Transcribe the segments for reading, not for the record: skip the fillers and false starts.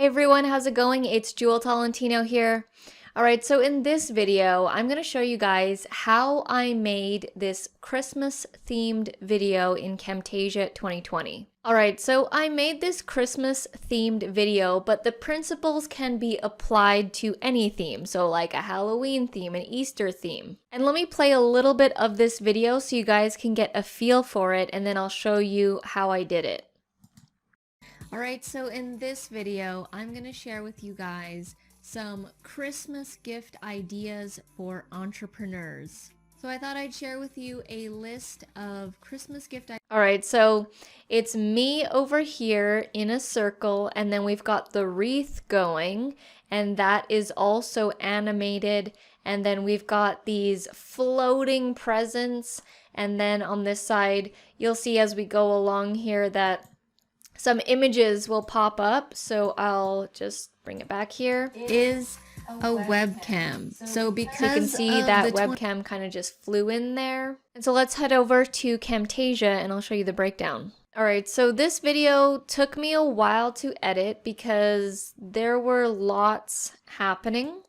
everyone, how's it going? It's Jewel Tolentino here. Alright, so in this video, I'm going to show you guys how I made this Christmas themed video in Camtasia 2020. Alright, so I made this Christmas themed video, but the principles can be applied to any theme, so like a Halloween theme, an Easter theme. And let me play a little bit of this video so you guys can get a feel for it, and then I'll show you how I did it. Alright, so in this video, I'm going to share with you guys some Christmas gift ideas for entrepreneurs. So I thought I'd share with you a list of Christmas gift ideas. Alright, so it's me over here in a circle, and then we've got the wreath going, and that is also animated, and then we've got these floating presents, and then on this side, you'll see as we go along here that some images will pop up, so I'll just bring it back here. Is a webcam. So because you can see that webcam kind of just flew in there. And so let's head over to Camtasia and I'll show you the breakdown. Alright, so this video took me a while to edit because there were lots happening.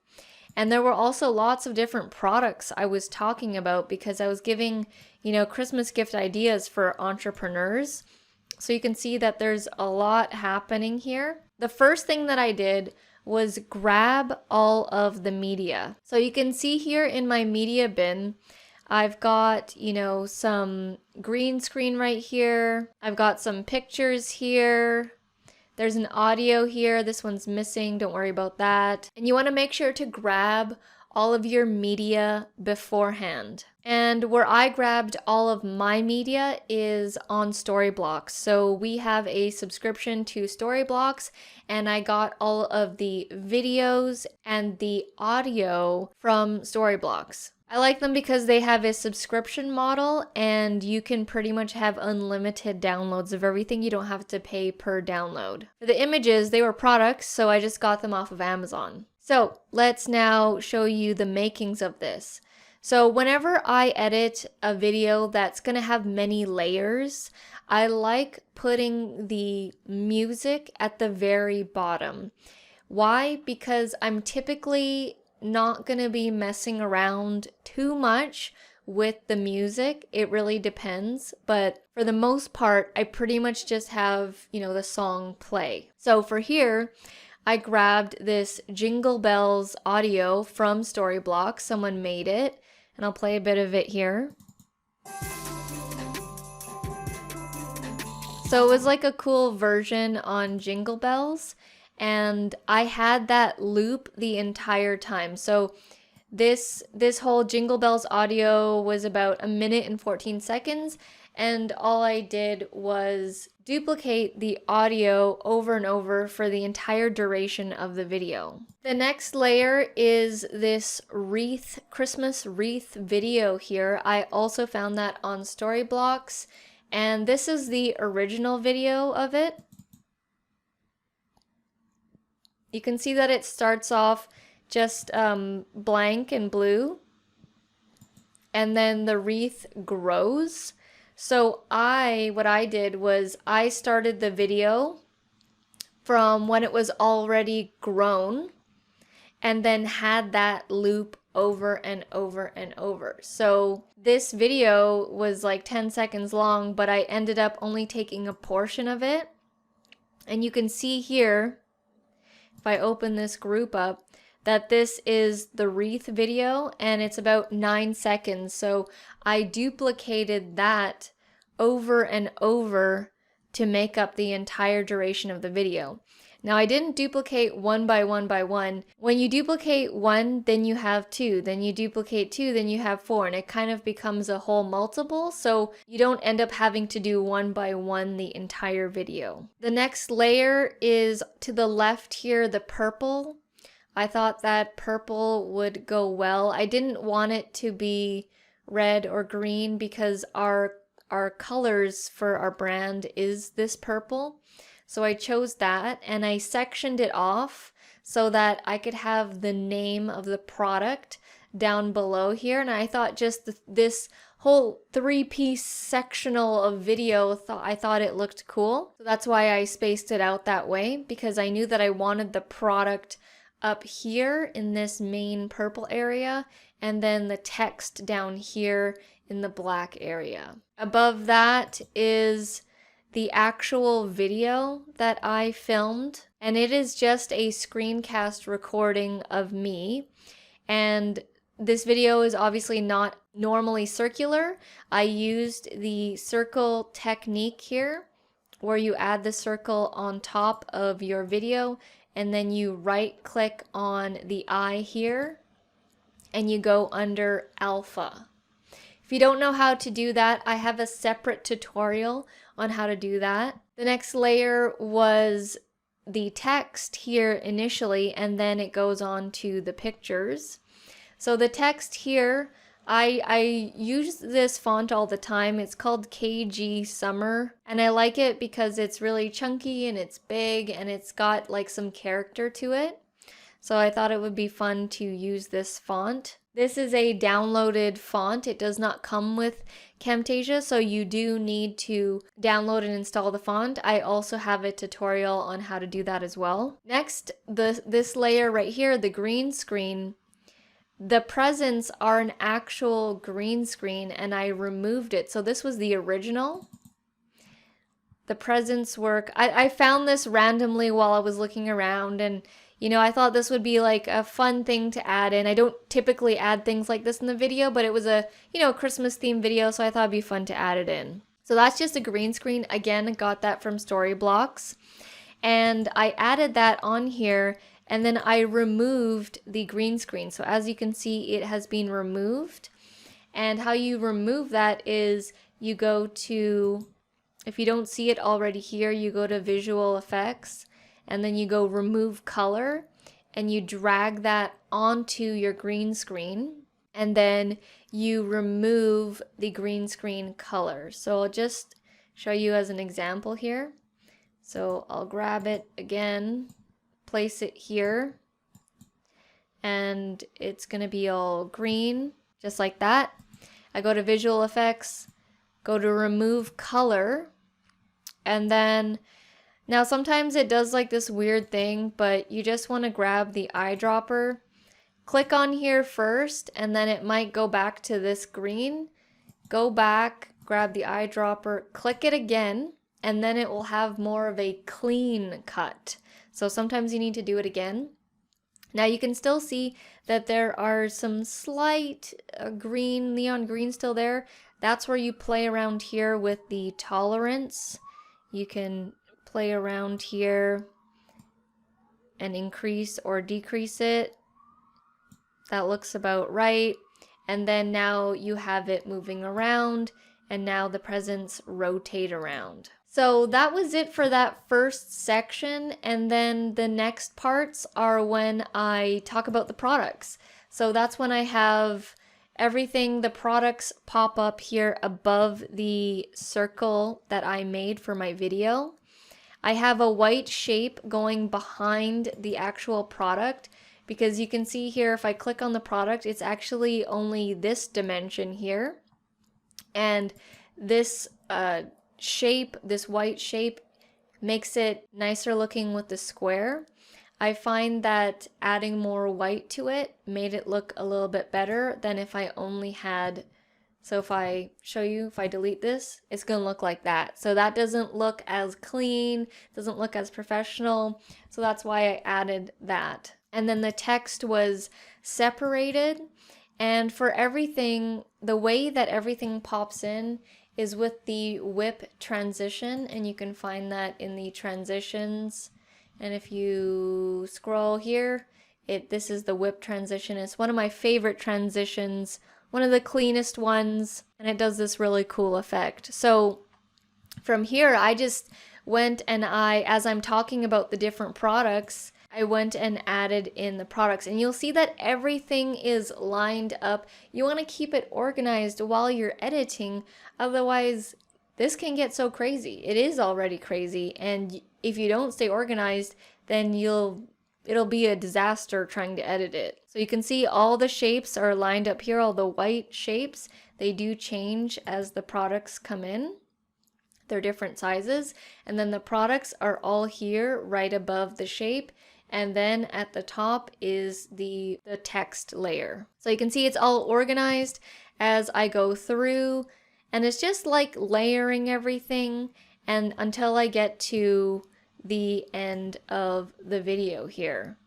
And there were also lots of different products I was talking about because I was giving, Christmas gift ideas for entrepreneurs. So you can see that there's a lot happening here. The first thing that I did was grab all of the media. So you can see here in my media bin, I've got, some green screen right here. I've got some pictures here. There's an audio here. This one's missing. Don't worry about that. And you want to make sure to grab all of your media beforehand. And where I grabbed all of my media is on Storyblocks. So we have a subscription to Storyblocks, and I got all of the videos and the audio from Storyblocks. I like them because they have a subscription model and you can pretty much have unlimited downloads of everything. You don't have to pay per download. For the images, they were products, so I just got them off of Amazon. So let's now show you the makings of this. So whenever I edit a video that's going to have many layers, I like putting the music at the very bottom. Why? Because I'm typically not going to be messing around too much with the music. It really depends, but for the most part, I pretty much just have, the song play. So for here, I grabbed this Jingle Bells audio from Storyblocks. Someone made it, and I'll play a bit of it here. So it was like a cool version on Jingle Bells, and I had that loop the entire time. So this whole Jingle Bells audio was about 1 minute and 14 seconds, and all I did was duplicate the audio over and over for the entire duration of the video. The next layer is this wreath, Christmas wreath video here. I also found that on Storyblocks, and this is the original video of it. You can see that it starts off just blank and blue, and then the wreath grows. So what I did was I started the video from when it was already grown and then had that loop over and over and over. So this video was like 10 seconds long, but I ended up only taking a portion of it. And you can see here, if I open this group up, that this is the wreath video and it's about 9 seconds. So I duplicated that over and over to make up the entire duration of the video. Now I didn't duplicate one by one by one. When you duplicate one, then you have two, then you duplicate two, then you have four, and it kind of becomes a whole multiple, so you don't end up having to do one by one the entire video. The next layer is to the left here, the purple. I thought that purple would go well. I didn't want it to be red or green because our colors for our brand is this purple. So I chose that and I sectioned it off so that I could have the name of the product down below here. And I thought just this whole 3-piece sectional of video, I thought it looked cool. So that's why I spaced it out that way, because I knew that I wanted the product up here in this main purple area, and then the text down here in the black area. Above that is the actual video that I filmed, and it is just a screencast recording of me. And this video is obviously not normally circular. I used the circle technique here, where you add the circle on top of your video, and then you right click on the eye here, and you go under alpha. If you don't know how to do that, I have a separate tutorial on how to do that. The next layer was the text here initially, and then it goes on to the pictures. So the text here, I use this font all the time. It's called KG Summer, and I like it because it's really chunky and it's big and it's got like some character to it. So I thought it would be fun to use this font. This is a downloaded font. It does not come with Camtasia, so you do need to download and install the font. I also have a tutorial on how to do that as well. Next, this layer right here, the green screen, the presents are an actual green screen, and I removed it. So this was the original. The presents work. I found this randomly while I was looking around, and you know, I thought this would be like a fun thing to add in. I don't typically add things like this in the video, but it was a, you know, Christmas themed video, so I thought it'd be fun to add it in. So that's just a green screen. Again, got that from Storyblocks. And I added that on here, and then I removed the green screen. So as you can see, it has been removed. And how you remove that is you go to, if you don't see it already here, you go to Visual Effects, and then you go remove color, and you drag that onto your green screen, and then you remove the green screen color. So I'll just show you as an example here. So I'll grab it again, place it here, and it's gonna be all green, just like that. I go to Visual Effects, go to remove color, and then now sometimes it does like this weird thing, but you just want to grab the eyedropper, click on here first, and then it might go back to this green. Go back, grab the eyedropper, click it again, and then it will have more of a clean cut. So sometimes you need to do it again. Now you can still see that there are some slight green, neon green still there. That's where you play around here with the tolerance. You can play around here and increase or decrease it. That looks about right. And then now you have it moving around, and now the presents rotate around. So that was it for that first section, and then the next parts are when I talk about the products. So that's when I have everything, the products pop up here above the circle that I made for my video. I have a white shape going behind the actual product, because you can see here if I click on the product, it's actually only this dimension here. And this shape, this white shape, makes it nicer looking with the square. I find that adding more white to it made it look a little bit better than if I only had. So if I show you, if I delete this, it's going to look like that. So that doesn't look as clean, doesn't look as professional. So that's why I added that. And then the text was separated. And for everything, the way that everything pops in is with the whip transition. And you can find that in the transitions. And if you scroll here, this is the whip transition. It's one of my favorite transitions, one of the cleanest ones, and it does this really cool effect. So from here, I just went and as I'm talking about the different products, I went and added in the products, and you'll see that everything is lined up. You want to keep it organized while you're editing, otherwise this can get so crazy. It is already crazy, and if you don't stay organized, then you'll it'll be a disaster trying to edit it. So you can see all the shapes are lined up here, all the white shapes. They do change as the products come in. They're different sizes. And then the products are all here right above the shape. And then at the top is the text layer. So you can see it's all organized as I go through. And it's just like layering everything and until I get to the end of the video here.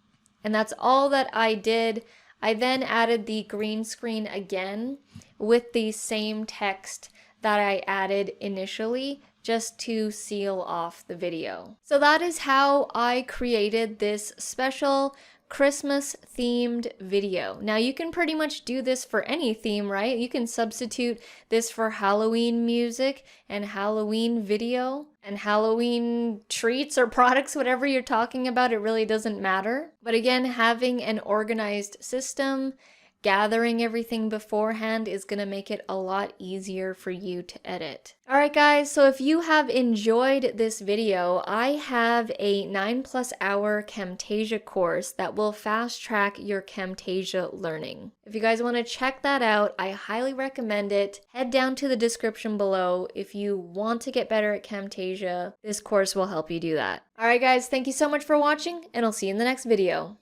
And that's all that I did. I then added the green screen again with the same text that I added initially just to seal off the video. So that is how I created this special Christmas themed video. Now you can pretty much do this for any theme, right? You can substitute this for Halloween music and Halloween video and Halloween treats or products, whatever you're talking about, it really doesn't matter. But again, having an organized system, gathering everything beforehand is going to make it a lot easier for you to edit. Alright guys, so if you have enjoyed this video, I have a 9+ hour Camtasia course that will fast track your Camtasia learning. If you guys want to check that out, I highly recommend it. Head down to the description below if you want to get better at Camtasia. This course will help you do that. Alright guys, thank you so much for watching, and I'll see you in the next video.